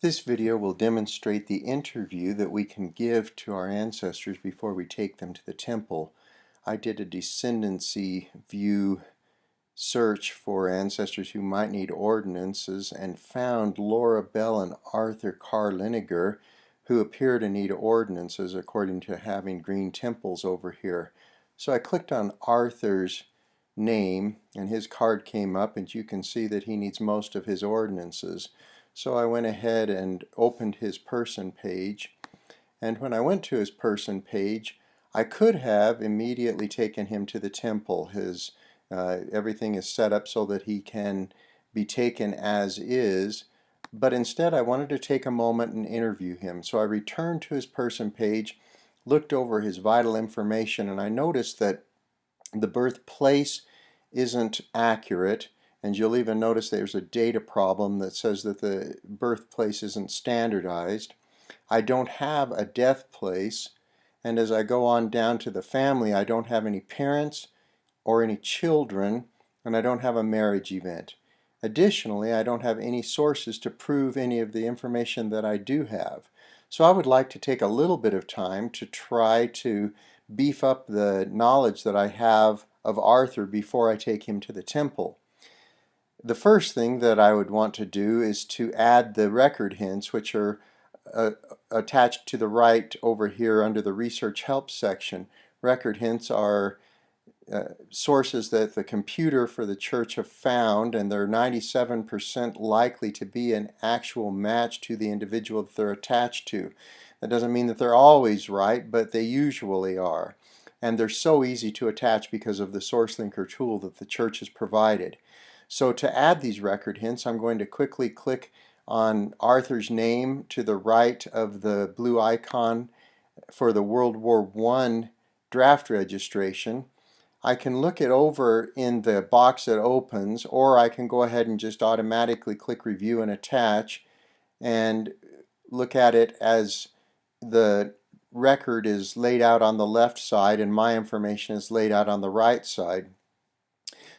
This video will demonstrate the interview that we can give to our ancestors before we take them to the temple. I did a descendancy view search for ancestors who might need ordinances and found Laura Bell and Arthur Carr Liniger, who appear to need ordinances according to having green temples over here. So I clicked on Arthur's name and his card came up, and you can see that he needs most of his ordinances. So I went ahead and opened his person page, and when I went to his person page, I could have immediately taken him to the temple. His everything is set up so that he can be taken as is, but instead I wanted to take a moment and interview him. So I returned to his person page, looked over his vital information, and I noticed that the birthplace isn't accurate, and you'll even notice there's a data problem that says that the birthplace isn't standardized. I don't have a death place, and as I go on down to the family, I don't have any parents or any children, and I don't have a marriage event. Additionally, I don't have any sources to prove any of the information that I do have. So I would like to take a little bit of time to try to beef up the knowledge that I have of Arthur before I take him to the temple. The first thing that I would want to do is to add the record hints, which are attached to the right over here under the Research Help section. Record hints are sources that the computer for the church have found, and they're 97% likely to be an actual match to the individual that they're attached to. That doesn't mean that they're always right, but they usually are. And they're so easy to attach because of the source linker tool that the church has provided. So to add these record hints, I'm going to quickly click on Arthur's name to the right of the blue icon for the World War I draft registration. I can look it over in the box that opens, or I can go ahead and just automatically click review and attach and look at it as the record is laid out on the left side and my information is laid out on the right side.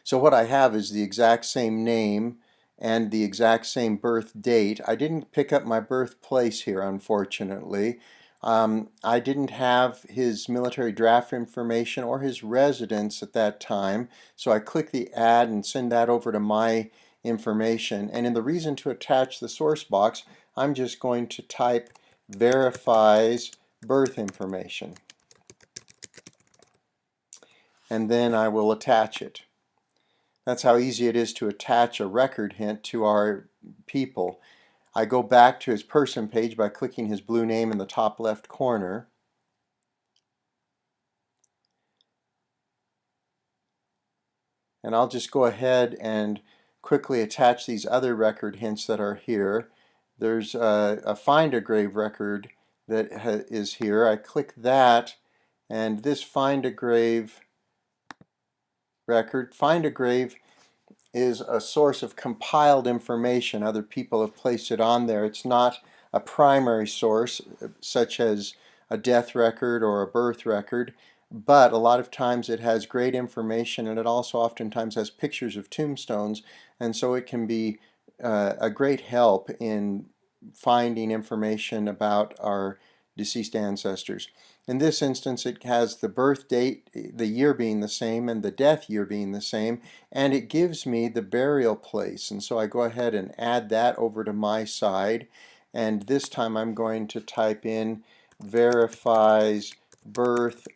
So what I have is the exact same name and the exact same birth date. I didn't pick up my birthplace here, unfortunately. I didn't have his military draft information or his residence at that time, so I click the add and send that over to my information. And in the reason to attach the source box, I'm just going to type verifies birth information, and then I will attach it. That's how easy it is to attach a record hint to our people. I go back to his person page by clicking his blue name in the top left corner. And I'll just go ahead and quickly attach these other record hints that are here. There's a Find a Grave record that is here. I click that, and this Find a Grave record, Find a Grave is a source of compiled information. Other people have placed it on there. It's not a primary source such as a death record or a birth record, but a lot of times it has great information, and it also oftentimes has pictures of tombstones, and so it can be a great help in finding information about our deceased ancestors. In this instance, it has the birth date, the year being the same, and the death year being the same, and it gives me the burial place. And so I go ahead and add that over to my side, and this time I'm going to type in verifies birth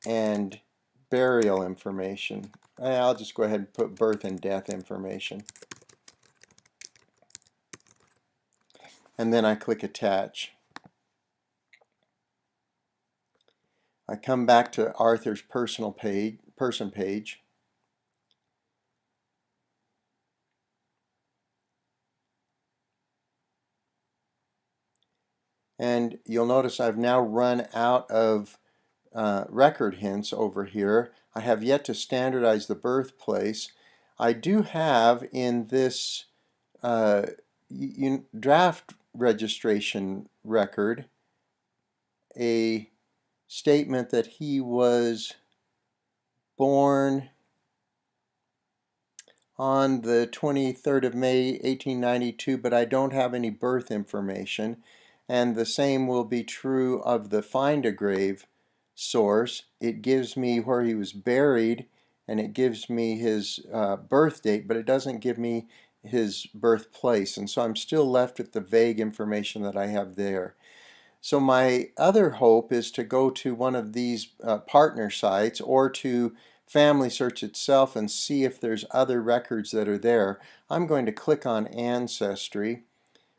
and burial information. I'll just go ahead and put birth and death information. And then I click attach. I come back to Arthur's person page. And you'll notice I've now run out of record hints over here. I have yet to standardize the birthplace. I do have in this draft registration record a statement that he was born on the 23rd of May 1892, but I don't have any birth information. And the same will be true of the Find a Grave source. It gives me where he was buried, and it gives me his birth date, but it doesn't give me his birthplace. And so I'm still left with the vague information that I have there. So my other hope is to go to one of these partner sites or to FamilySearch itself and see if there's other records that are there. I'm going to click on Ancestry.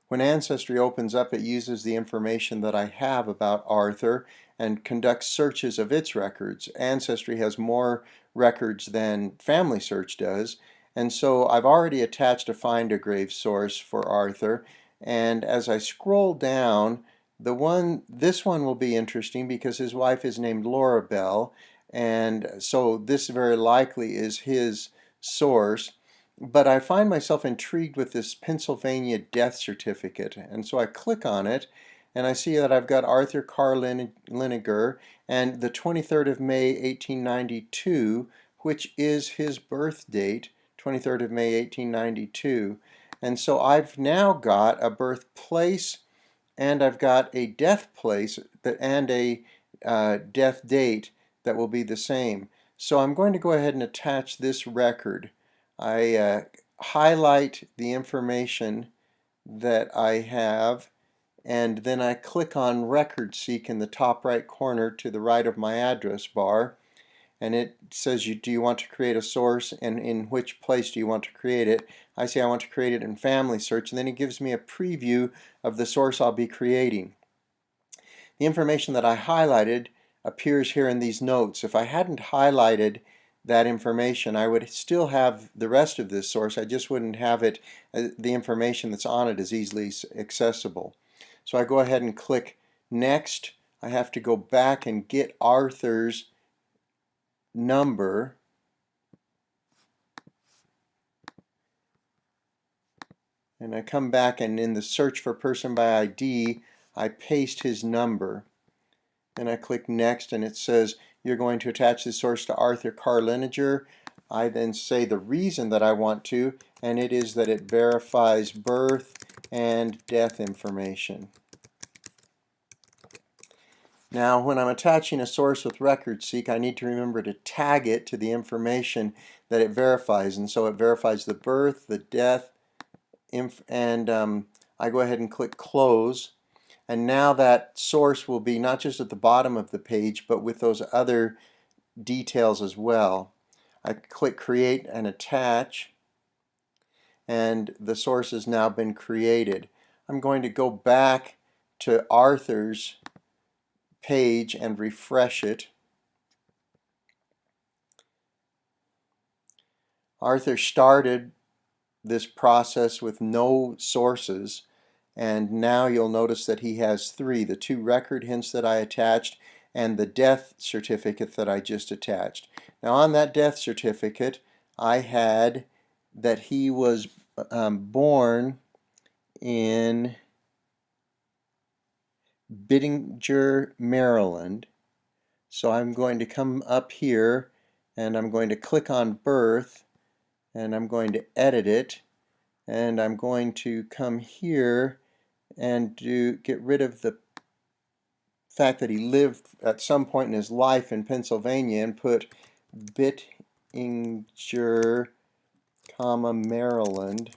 When Ancestry opens up, it uses the information that I have about Arthur and conducts searches of its records. Ancestry has more records than FamilySearch does, and so I've already attached a Find a Grave source for Arthur, and as I scroll down, this one will be interesting because his wife is named Laura Bell, and so this very likely is his source. But I find myself intrigued with this Pennsylvania death certificate, and so I click on it, and I see that I've got Arthur Carr Liniger and the 23rd of May 1892, which is his birth date, 23rd of May 1892. And so I've now got a birthplace, and I've got a death place and a death date that will be the same. So I'm going to go ahead and attach this record. I highlight the information that I have, and then I click on Record Seek in the top right corner to the right of my address bar, and it says, do you want to create a source, and in which place do you want to create it? I say I want to create it in FamilySearch, and then it gives me a preview of the source I'll be creating. The information that I highlighted appears here in these notes. If I hadn't highlighted that information, I would still have the rest of this source. I just wouldn't have it, the information that's on it is easily accessible. So I go ahead and click Next. I have to go back and get Arthur's number. And I come back, and in the search for person by ID, I paste his number. And I click Next, and it says you're going to attach this source to Arthur Carr Liniger. I then say the reason that I want to, and it is that it verifies birth and death information. Now, when I'm attaching a source with Record Seek, I need to remember to tag it to the information that it verifies, and so it verifies the birth, the death, and I go ahead and click Close. And now that source will be not just at the bottom of the page, but with those other details as well. I click Create and Attach, and the source has now been created. I'm going to go back to Arthur's page and refresh it. Arthur started this process with no sources, and now you'll notice that he has three: the two record hints that I attached and the death certificate that I just attached. Now on that death certificate I had that he was born in Bittinger, Maryland. So I'm going to come up here and I'm going to click on birth, and I'm going to edit it, and I'm going to come here and get rid of the fact that he lived at some point in his life in Pennsylvania and put Bittinger, Maryland.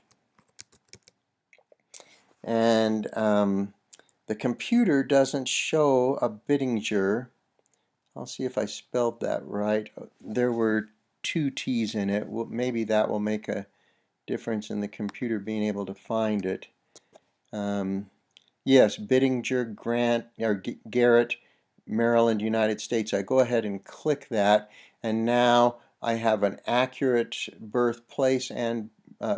And the computer doesn't show a Bittinger. I'll see if I spelled that right. There were two T's in it. Well, maybe that will make a difference in the computer being able to find it. Yes, Bittinger, Garrett, Maryland, United States. I go ahead and click that, and now I have an accurate birthplace and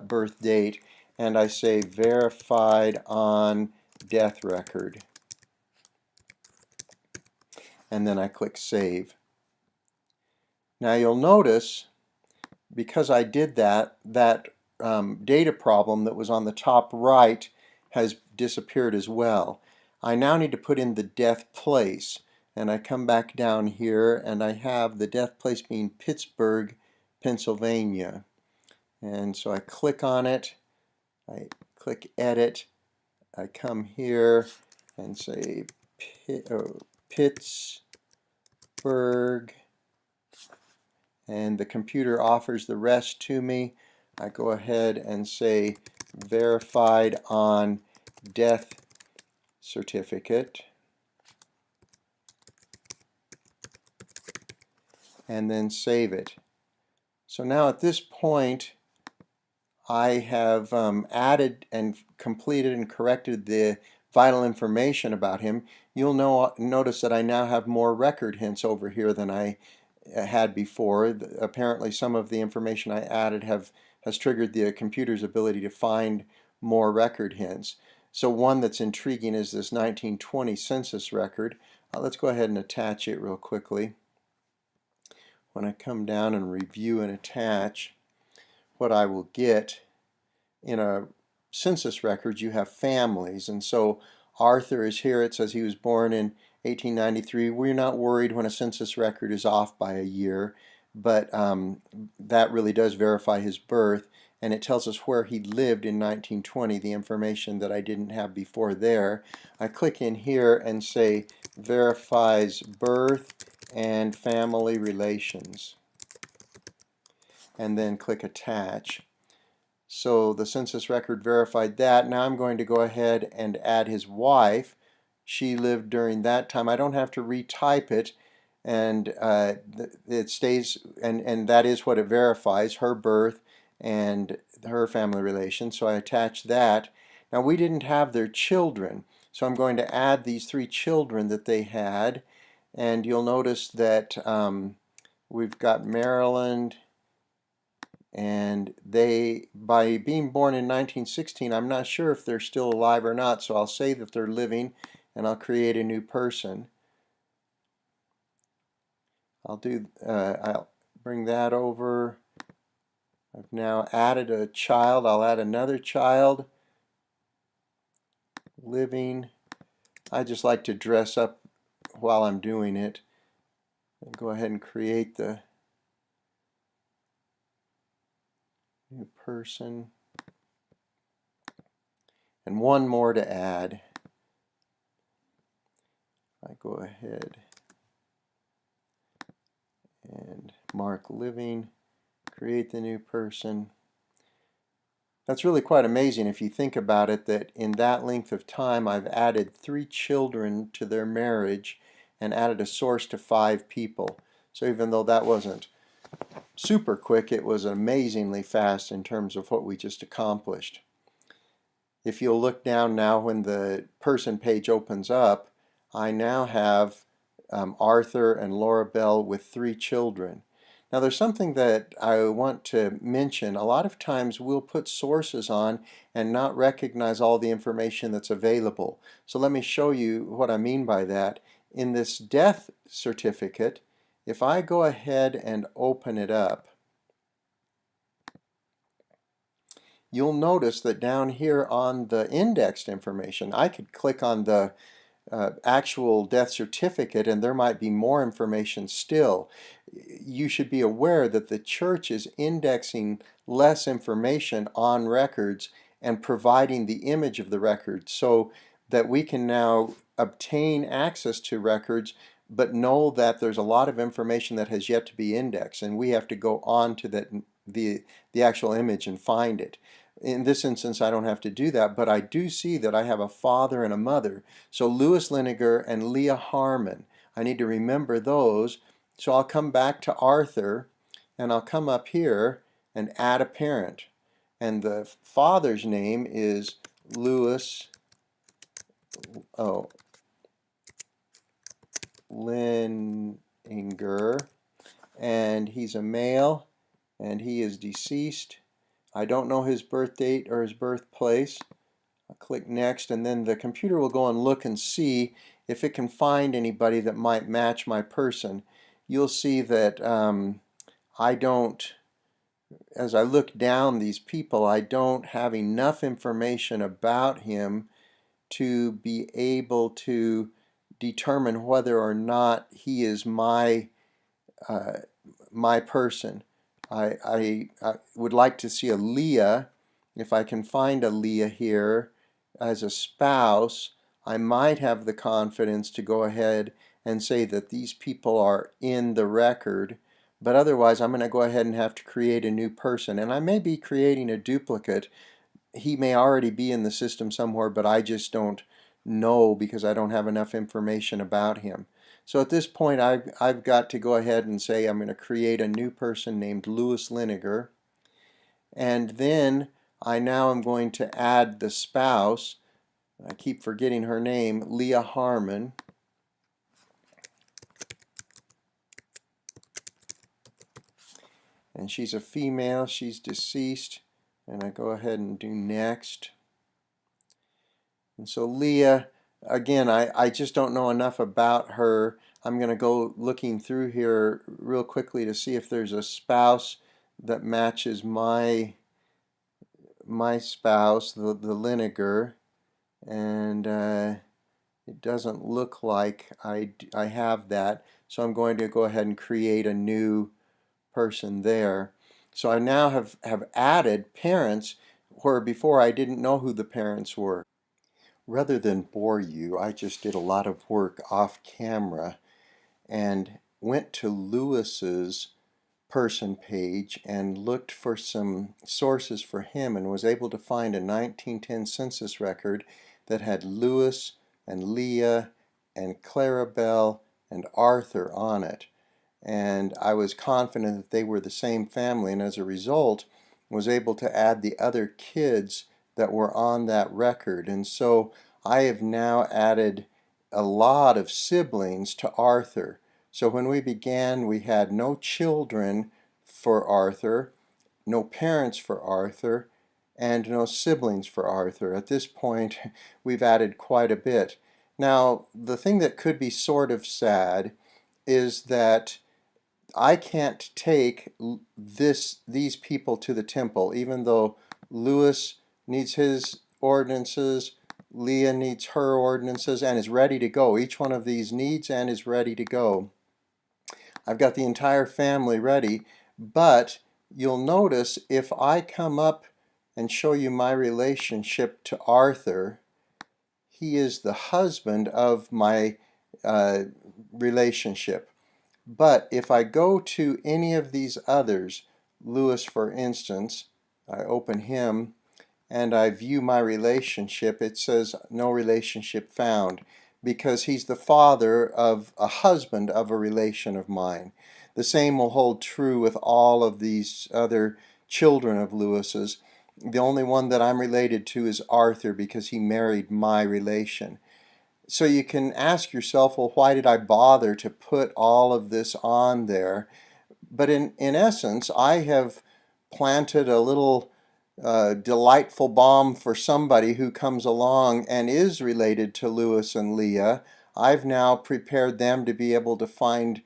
birth date, and I say verified on death record. And then I click Save. Now you'll notice, because I did that, data problem that was on the top right has disappeared as well. I now need to put in the death place, and I come back down here and I have the death place being Pittsburgh, Pennsylvania. And so I click on it, I click edit, I come here and say Pittsburgh, and the computer offers the rest to me. I go ahead and say verified on death certificate, and then save it. So now at this point I have added and completed and corrected the vital information about him. You'll notice that I now have more record hints over here than I had before. Apparently some of the information I added has triggered the computer's ability to find more record hints. So one that's intriguing is this 1920 census record. Let's go ahead and attach it real quickly. When I come down and review and attach, what I will get in a census record, you have families, and so Arthur is here. It says he was born in 1893. We're not worried when a census record is off by a year, but that really does verify his birth, and it tells us where he lived in 1920, the information that I didn't have before there. I click in here and say verifies birth and family relations, and then click attach. So the census record verified that. Now I'm going to go ahead and add his wife. She lived during that time. I don't have to retype it, and it stays, and that is what it verifies, her birth and her family relations. So I attach that. Now we didn't have their children, so I'm going to add these 3 children that they had, and you'll notice that we've got Maryland, and they, by being born in 1916, I'm not sure if they're still alive or not, so I'll say that they're living, and I'll create a new person. I'll bring that over. I've now added a child. I'll add another child. Living. I just like to dress up while I'm doing it. And go ahead and create the new person. And one more to add. I go ahead and mark living, create the new person. That's really quite amazing if you think about it, that in that length of time I've added 3 children to their marriage and added a source to 5 people. So even though that wasn't super quick, it was amazingly fast in terms of what we just accomplished. If you'll look down now when the person page opens up, I now have Arthur and Laura Bell with 3 children. Now there's something that I want to mention. A lot of times we'll put sources on and not recognize all the information that's available. So let me show you what I mean by that. In this death certificate, if I go ahead and open it up, you'll notice that down here on the indexed information, I could click on the actual death certificate and there might be more information still. You should be aware that the church is indexing less information on records and providing the image of the record so that we can now obtain access to records, but know that there's a lot of information that has yet to be indexed, and we have to go on to the actual image and find it. In this instance, I don't have to do that, but I do see that I have a father and a mother. So Lewis Liniger and Leah Harmon, I need to remember those. So I'll come back to Arthur, and I'll come up here and add a parent. And the father's name is Lewis Liniger, and he's a male, and he is deceased. I don't know his birth date or his birthplace. I'll click next, and then the computer will go and look and see if it can find anybody that might match my person. You'll see that I don't, as I look down these people, I don't have enough information about him to be able to determine whether or not he is my person. I would like to see a Leah. If I can find a Leah here as a spouse, I might have the confidence to go ahead and say that these people are in the record. But otherwise, I'm going to go ahead and have to create a new person. And I may be creating a duplicate. He may already be in the system somewhere, but I just don't know because I don't have enough information about him. So at this point, I've got to go ahead and say I'm going to create a new person named Louis Liniger. And then I now am going to add the spouse. I keep forgetting her name, Leah Harmon. And she's a female, she's deceased. And I go ahead and do next. And so Leah, again, I just don't know enough about her. I'm going to go looking through here real quickly to see if there's a spouse that matches my spouse, the Liniger. And it doesn't look like I have that. So I'm going to go ahead and create a new person there. So I now have added parents where before I didn't know who the parents were. Rather than bore you, I just did a lot of work off camera and went to Lewis's person page and looked for some sources for him and was able to find a 1910 census record that had Lewis and Leah and Clarabelle and Arthur on it. And I was confident that they were the same family, and as a result was able to add the other kids that were on that record. And so I have now added a lot of siblings to Arthur. So when we began, we had no children for Arthur, no parents for Arthur, and no siblings for Arthur. At this point, we've added quite a bit. Now, the thing that could be sort of sad is that I can't take these people to the temple, even though Lewis needs his ordinances, Leah needs her ordinances, and is ready to go. Each one of these needs and is ready to go. I've got the entire family ready, but you'll notice if I come up and show you my relationship to Arthur, he is the husband of my relationship. But if I go to any of these others, Lewis for instance, I open him and I view my relationship, it says no relationship found because he's the father of a husband of a relation of mine. The same will hold true with all of these other children of Lewis's. The only one that I'm related to is Arthur because he married my relation. So you can ask yourself, well, why did I bother to put all of this on there? But in essence, I have planted a little delightful bomb for somebody who comes along and is related to Lewis and Leah. I've now prepared them to be able to find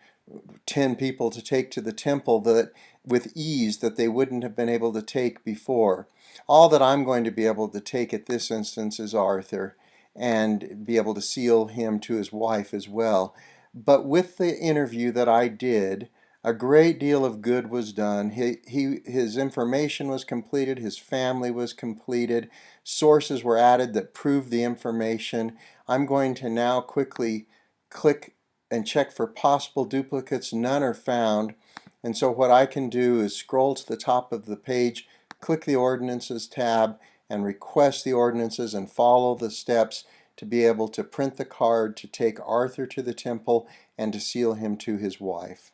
10 people to take to the temple that with ease that they wouldn't have been able to take before. All that I'm going to be able to take at this instance is Arthur and be able to seal him to his wife as well. But with the interview that I did, a great deal of good was done. His information was completed, his family was completed, sources were added that proved the information. I'm going to now quickly click and check for possible duplicates. None are found. And so what I can do is scroll to the top of the page, click the Ordinances tab, and request the ordinances and follow the steps to be able to print the card to take Arthur to the temple and to seal him to his wife.